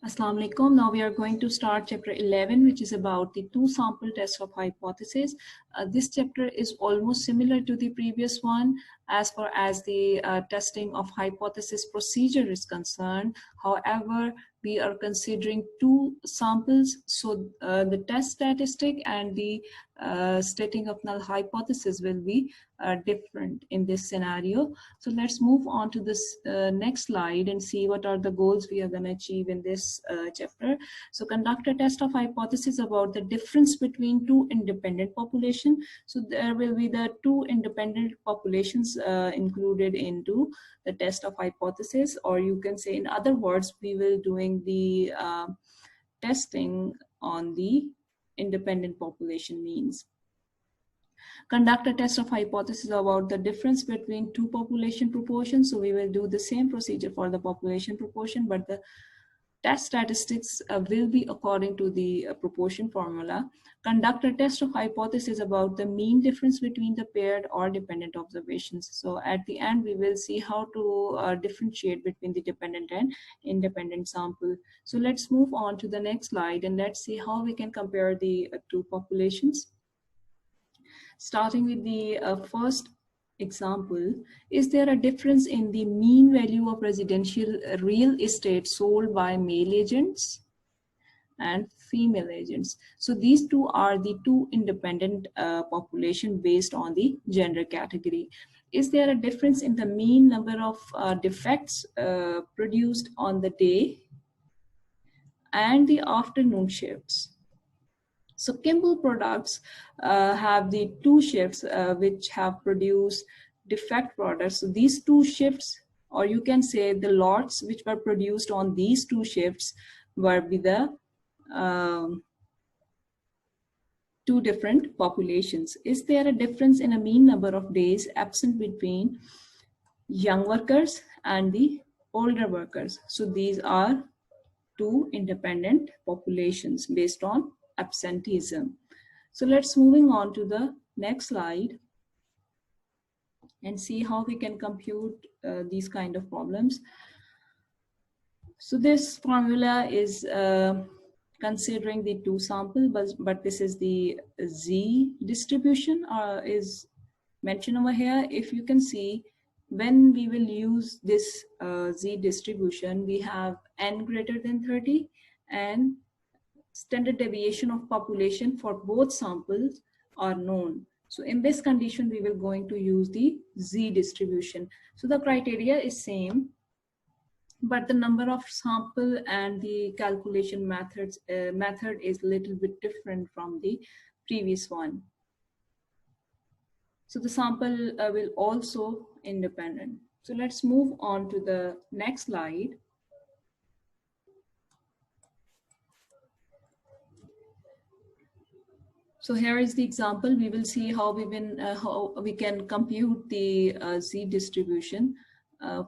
Assalamu alaikum. Now we are going to start chapter 11, which is about the two sample test of hypothesis. This chapter is almost similar to the previous one as far as the testing of hypothesis procedure is concerned. However, we are considering two samples, so the test statistic and the stating of null hypothesis will be different in this scenario. So let's move on to this next slide and see what are the goals we are going to achieve in this chapter. So conduct a test of hypothesis about the difference between two independent populations. So there will be the two independent populations included into the test of hypothesis, or you can say in other words, we will doing the testing on the independent population means. Conduct a test of hypothesis about the difference between two population proportions. So we will do the same procedure for the population proportion, but the test statistics will be according to the proportion formula. Conduct a test of hypothesis about the mean difference between the paired or dependent observations. So at the end, we will see how to differentiate between the dependent and independent sample. So let's move on to the next slide and let's see how we can compare the two populations. Starting with the first example, is there a difference in the mean value of residential real estate sold by male agents and female agents? So these two are the two independent population based on the gender category. Is there a difference in the mean number of defects produced on the day and the afternoon shifts? So Kimball products have the two shifts which have produced defect products. So these two shifts, or you can say the lots which were produced on these two shifts were with the two different populations. Is there a difference in a mean number of days absent between young workers and the older workers? So these are two independent populations based on absenteeism. So let's moving on to the next slide and see how we can compute these kind of problems. So this formula is considering the two sample, but this is the Z distribution is mentioned over here. If you can see, when we will use this Z distribution, we have n greater than 30 and standard deviation of population for both samples are known. So in this condition, we will going to use the Z distribution. So the criteria is same, but the number of sample and the calculation method is a little bit different from the previous one. So the sample will also independent. So let's move on to the next slide. So here is the example. We will see how we can compute the Z distribution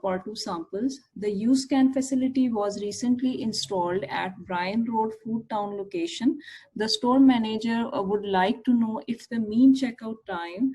for two samples. The UScan facility was recently installed at Bryan Road Food Town location. The store manager would like to know if the mean checkout time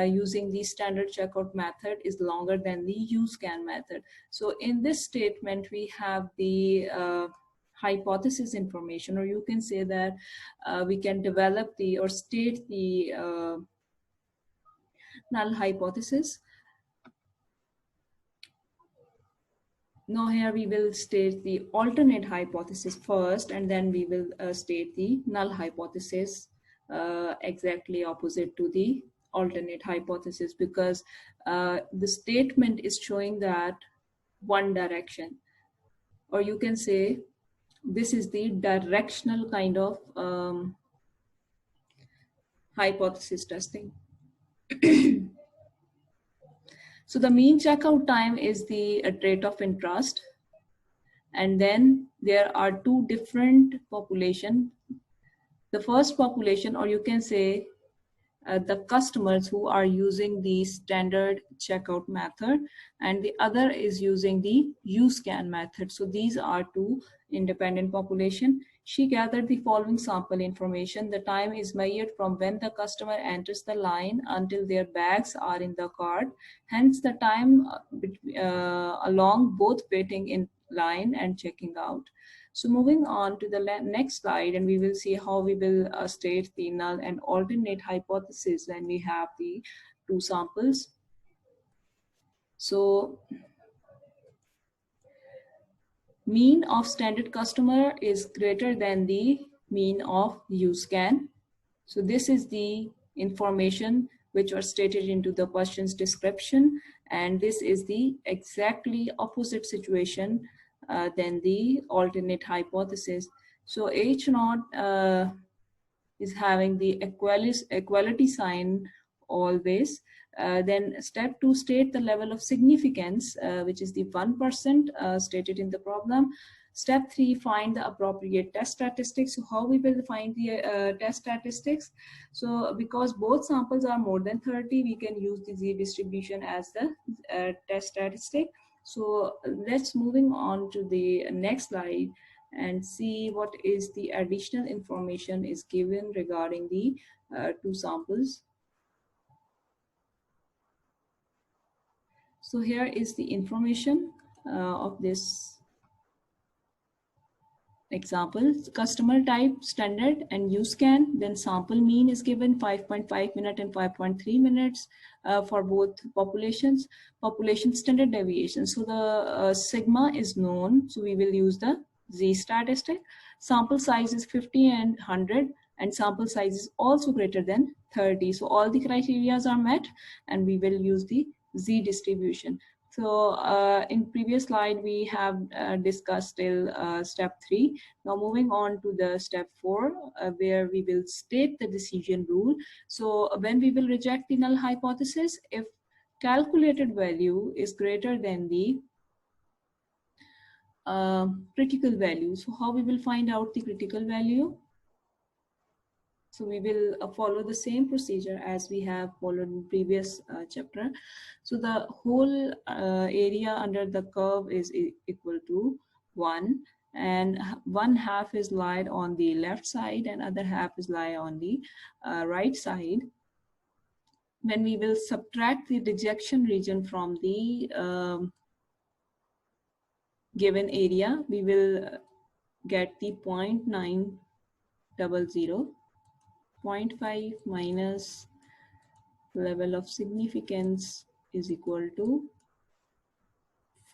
using the standard checkout method is longer than the UScan method. So in this statement, we have the hypothesis information, or you can say that we can develop the or state the null hypothesis. Now here we will state the alternate hypothesis first, and then we will state the null hypothesis exactly opposite to the alternate hypothesis, because the statement is showing that one direction, or you can say this is the directional kind of hypothesis testing. So the mean checkout time is the rate of interest, and then there are two different population. The first population, or you can say the customers who are using the standard checkout method, and the other is using the UScan method. So these are two independent population. She gathered the following sample information. The time is measured from when the customer enters the line until their bags are in the cart. Hence the time along both waiting in line and checking out. So moving on to the next slide, and we will see how we will state the null and alternate hypothesis when we have the two samples. So mean of standard customer is greater than the mean of USCAN. So this is the information which was stated into the question's description, and this is the exactly opposite situation than the alternate hypothesis. So H naught is having the equality sign always. Then step 2, state the level of significance, which is the 1% stated in the problem. Step 3, find the appropriate test statistics. So how we will find the test statistics? So because both samples are more than 30, we can use the Z distribution as the test statistic. So let's moving on to the next slide and see what is the additional information is given regarding the two samples. So here is the information of this example. Customer type standard and USCAN, then sample mean is given 5.5 minutes and 5.3 minutes for both populations. Population standard deviation, so the sigma is known, so we will use the Z statistic. Sample size is 50 and 100, and sample size is also greater than 30. So all the criteria are met, and we will use the Z distribution. So in previous slide, we have discussed till step 3. Now moving on to the step 4, where we will state the decision rule. So when we will reject the null hypothesis, if calculated value is greater than the critical value. So how we will find out the critical value? So we will follow the same procedure as we have followed in previous chapter. So the whole area under the curve is equal to 1, and 1/2 is lied on the left side and other half is lie on the right side. When we will subtract the rejection region from the given area, we will get the 0.900. 0.5 minus level of significance is equal to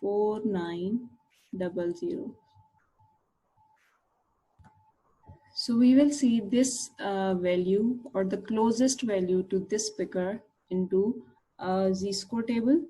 4900. So we will see this value or the closest value to this picker into Z-score table,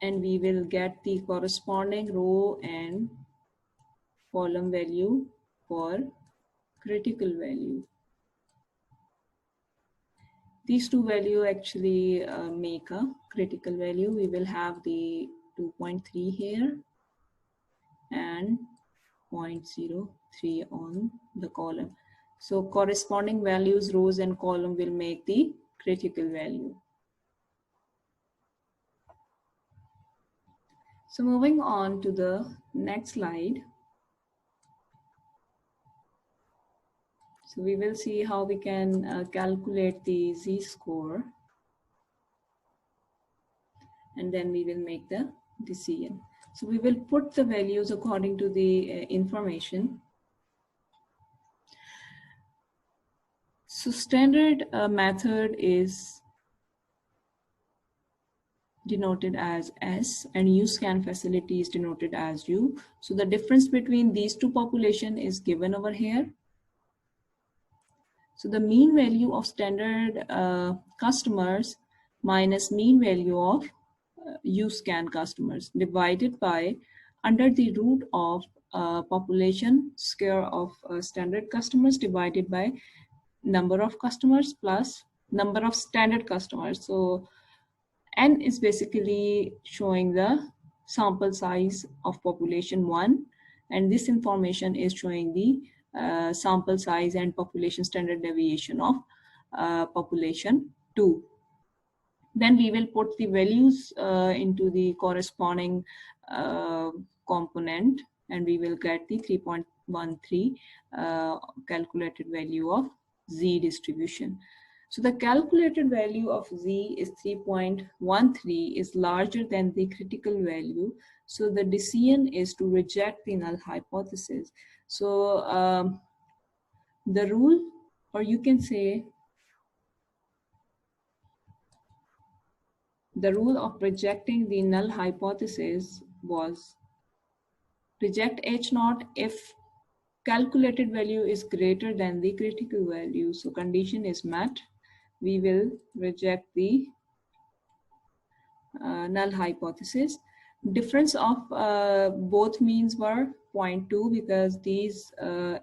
and we will get the corresponding row and column value for critical value. These two values actually make a critical value. We will have the 2.3 here and 0.03 on the column. So corresponding values, rows and column will make the critical value. So moving on to the next slide. So we will see how we can calculate the Z-score, and then we will make the decision. So we will put the values according to the information. So standard method is denoted as S, and USCAN facility is denoted as U. So the difference between these two populations is given over here. So the mean value of standard customers minus mean value of USCAN customers divided by under the root of population square of standard customers divided by number of customers plus number of standard customers. So N is basically showing the sample size of population 1, and this information is showing the sample size and population standard deviation of population 2. Then we will put the values into the corresponding component, and we will get the 3.13 calculated value of Z distribution. So the calculated value of Z is 3.13 is larger than the critical value. So the decision is to reject the null hypothesis. So the rule, or you can say the rule of rejecting the null hypothesis was reject H naught if calculated value is greater than the critical value. So condition is met, we will reject the null hypothesis. Difference of both means were 0.2 because these,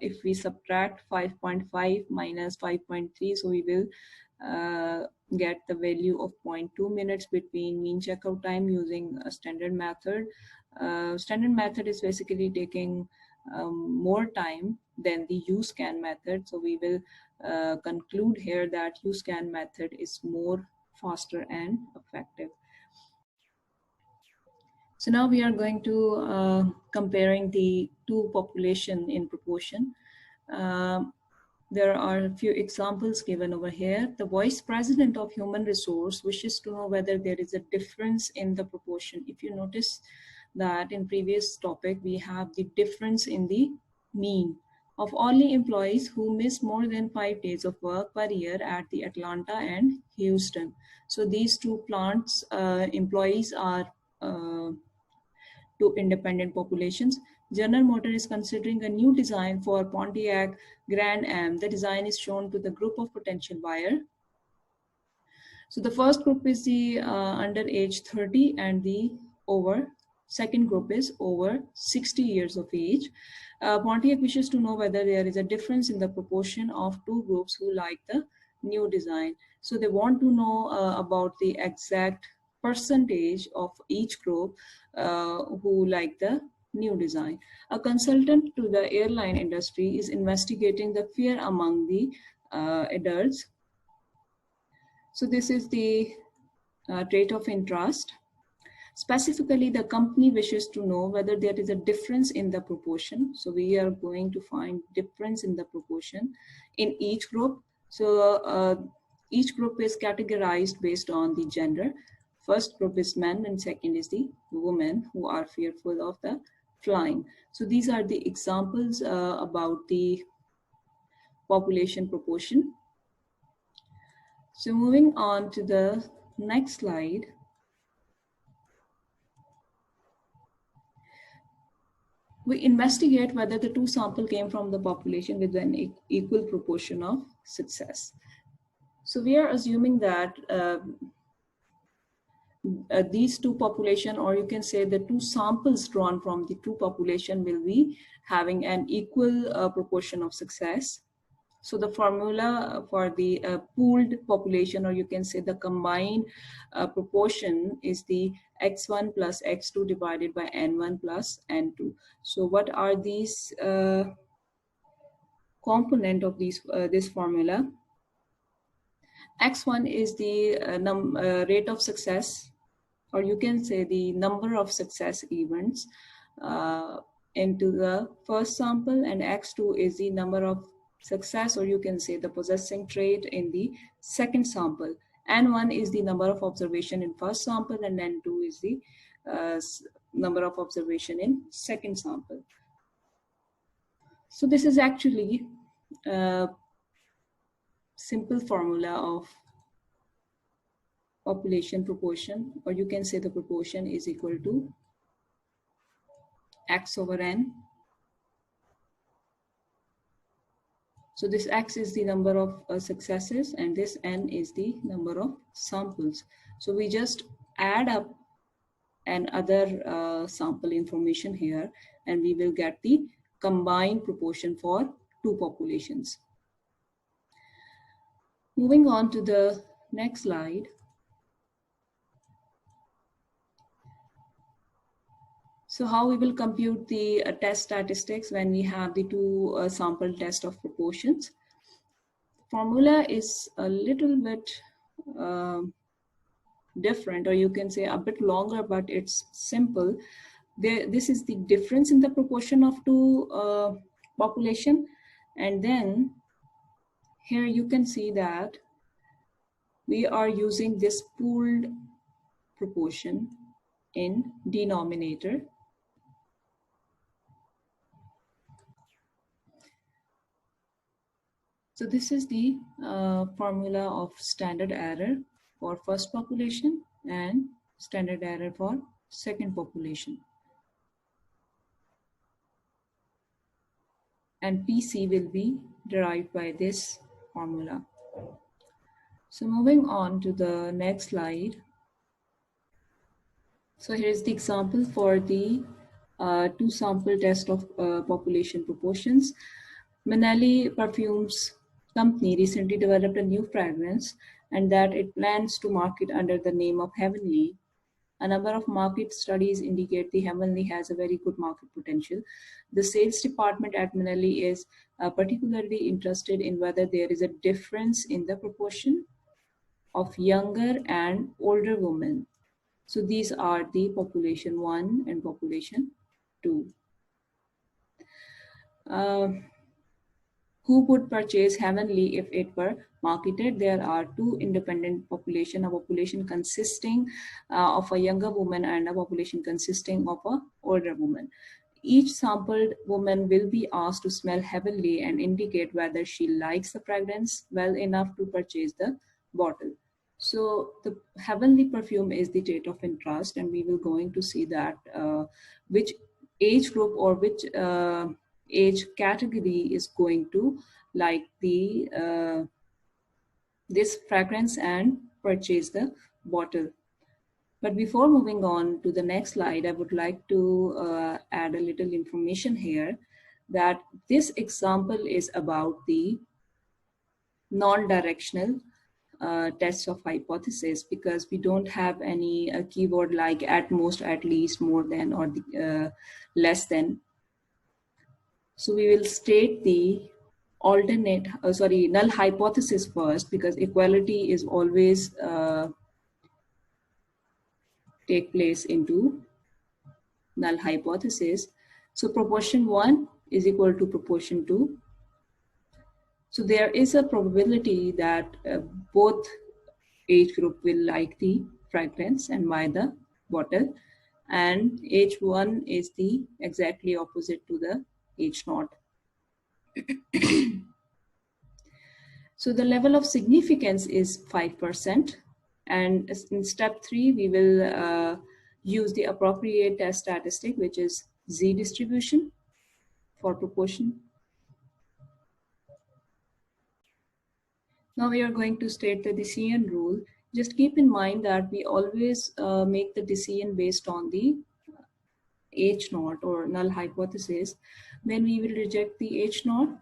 if we subtract 5.5 minus 5.3, so we will get the value of 0.2 minutes between mean checkout time using a standard method. Standard method is basically taking more time than the USCAN method. So we will conclude here that USCAN method is more faster and effective. So now we are going to comparing the two population in proportion. There are a few examples given over here. The vice president of human resource wishes to know whether there is a difference in the proportion. If you notice that in previous topic, we have the difference in the mean of only employees who miss more than 5 days of work per year at the Atlanta and Houston. So these two plants employees are to independent populations. General Motors is considering a new design for Pontiac Grand Am. The design is shown to the group of potential buyer. So the first group is the under age 30 and the over. Second group is over 60 years of age. Pontiac wishes to know whether there is a difference in the proportion of two groups who like the new design. So they want to know about the exact percentage of each group who like the new design. A consultant to the airline industry is investigating the fear among the adults. So this is the rate of interest. Specifically, the company wishes to know whether there is a difference in the proportion. So we are going to find difference in the proportion in each group. So each group is categorized based on the gender. First group is men and second is the women who are fearful of the flying. So these are the examples about the population proportion. So moving on to the next slide. We investigate whether the two samples came from the population with an equal proportion of success. So we are assuming that these two population, or you can say the two samples drawn from the two population, will be having an equal proportion of success. So the formula for the pooled population, or you can say the combined proportion, is the x1 plus x2 divided by n1 plus n2. So what are these component of these this formula? X1 is the rate of success, or you can say the number of success events into the first sample, and x2 is the number of success, or you can say the possessing trait, in the second sample. N1 is the number of observation in first sample, and N2 is the number of observation in second sample. So this is actually a simple formula of population proportion, or you can say the proportion is equal to x over n. So this x is the number of successes, and this n is the number of samples. So we just add up and other sample information here, and we will get the combined proportion for two populations. Moving on to the next slide. So how we will compute the test statistics when we have the two sample test of proportions. Formula is a little bit different, or you can say a bit longer, but it's simple. This is the difference in the proportion of two population, and then here you can see that we are using this pooled proportion in denominator. So this is the formula of standard error for first population and standard error for second population. And PC will be derived by this formula. So moving on to the next slide. So here's the example for the two sample test of population proportions. Manelli Perfumes Company recently developed a new fragrance and that it plans to market under the name of Heavenly. A number of market studies indicate the Heavenly has a very good market potential. The sales department at Manelli is particularly interested in whether there is a difference in the proportion of younger and older women. So these are the population 1 and population 2. Who would purchase Heavenly if it were marketed? There are two independent population, a population consisting of a younger woman and a population consisting of a older woman. Each sampled woman will be asked to smell Heavenly and indicate whether she likes the fragrance well enough to purchase the bottle. So the Heavenly perfume is the trait of interest, and we will going to see that which age group or which age category is going to like the this fragrance and purchase the bottle. But before moving on to the next slide, I would like to add a little information here that this example is about the non-directional tests of hypothesis, because we don't have any keyword like at most, at least, more than, or the, less than. So we will state the alternate, null hypothesis first, because equality is always take place into null hypothesis. So proportion 1 is equal to proportion 2. So there is a probability that both age group will like the fragrance and buy the bottle, and age 1 is the exactly opposite to the age 0. So the level of significance is 5%, and in step 3 we will use the appropriate test statistic, which is Z distribution for proportion. Now we are going to state the decision rule. Just keep in mind that we always make the decision based on the H0 or null hypothesis. When we will reject the H0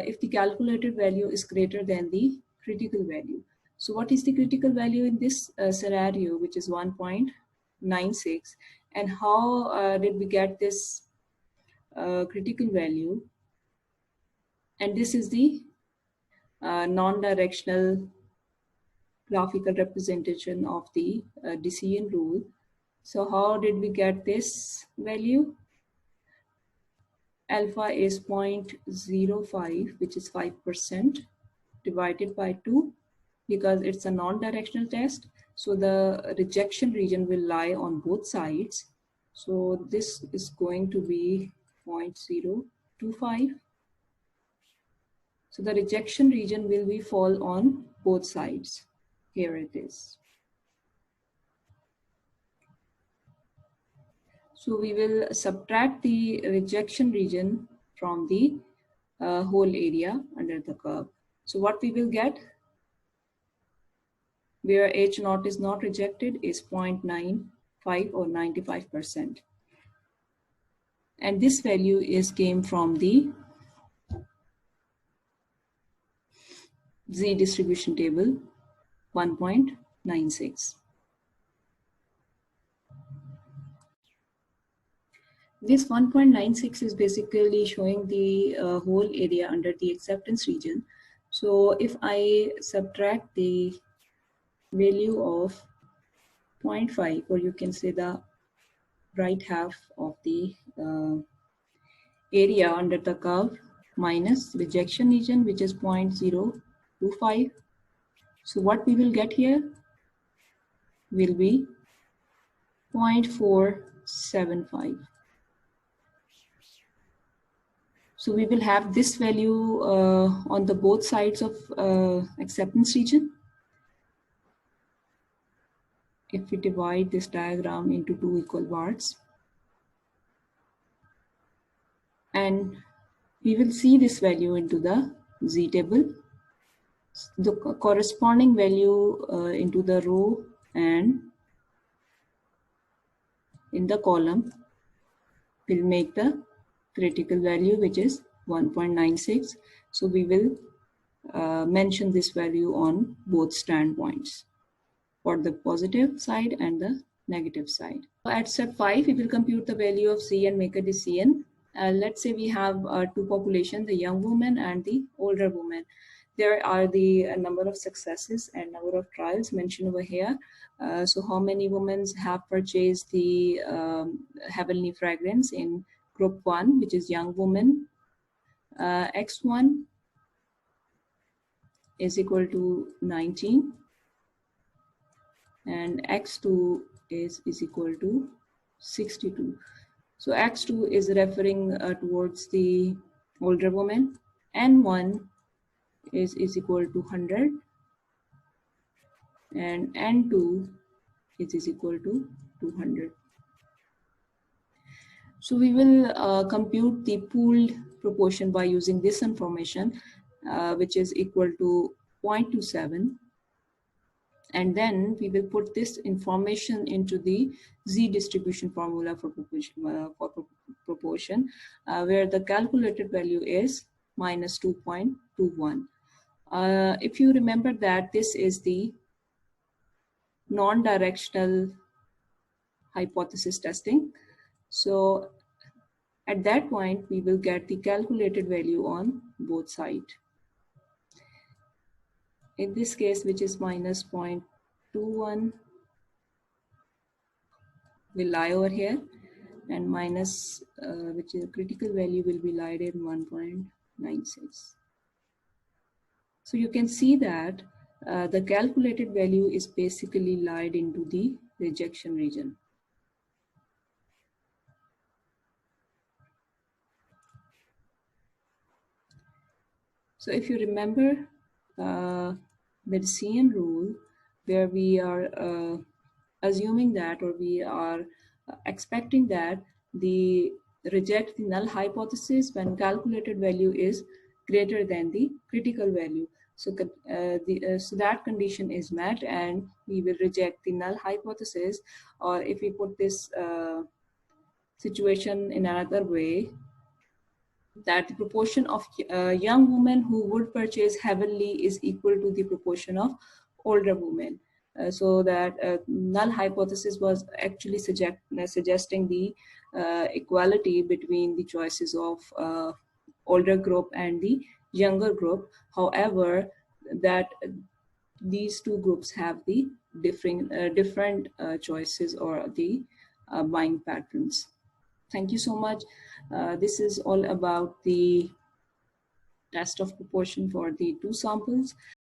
if the calculated value is greater than the critical value. So what is the critical value in this scenario, which is 1.96, and how did we get this critical value? And this is the non-directional graphical representation of the decision rule. So how did we get this value? Alpha is 0.05, which is 5%, divided by 2, because it's a non-directional test. So the rejection region will lie on both sides. So this is going to be 0.025. So the rejection region will be fall on both sides. Here it is. So we will subtract the rejection region from the whole area under the curve. So what we will get, where H0 is not rejected, is 0.95 or 95%. And this value came from the Z distribution table, 1.96. This 1.96 is basically showing the whole area under the acceptance region. So if I subtract the value of 0.5, or you can say the right half of the area under the curve, minus rejection region, which is 0.025, So what we will get here will be 0.475. So we will have this value on the both sides of acceptance region. If we divide this diagram into two equal parts, and we will see this value into the Z table, the corresponding value into the row and in the column will make the critical value, which is 1.96. So we will mention this value on both standpoints, for the positive side and the negative side. At step 5, we will compute the value of Z and make a decision. Let's say we have two populations, the young woman and the older woman. There are the number of successes and number of trials mentioned over here. So how many women have purchased the heavenly fragrance in group 1, which is young woman. X1 is equal to 19 and X2 is equal to 62. So X2 is referring towards the older woman. N1 is equal to 100 and N2 is equal to 200. So we will compute the pooled proportion by using this information, which is equal to 0.27. And then we will put this information into the Z distribution formula for proportion, where the calculated value is minus 2.21. If you remember that this is the non-directional hypothesis testing. So at that point, we will get the calculated value on both sides. In this case, which is minus 0.21, will lie over here, and minus, which is a critical value, will be lied in 1.96. So you can see that the calculated value is basically lied into the rejection region. So if you remember the Bayesian rule, where we are assuming that, or we are expecting that the reject the null hypothesis when calculated value is greater than the critical value. So, so that condition is met and we will reject the null hypothesis. Or if we put this situation in another way, that the proportion of young women who would purchase heavily is equal to the proportion of older women. So that null hypothesis was actually suggesting the equality between the choices of older group and the younger group. However, that these two groups have the different choices or the buying patterns. Thank you so much. This is all about the test of proportion for the two samples.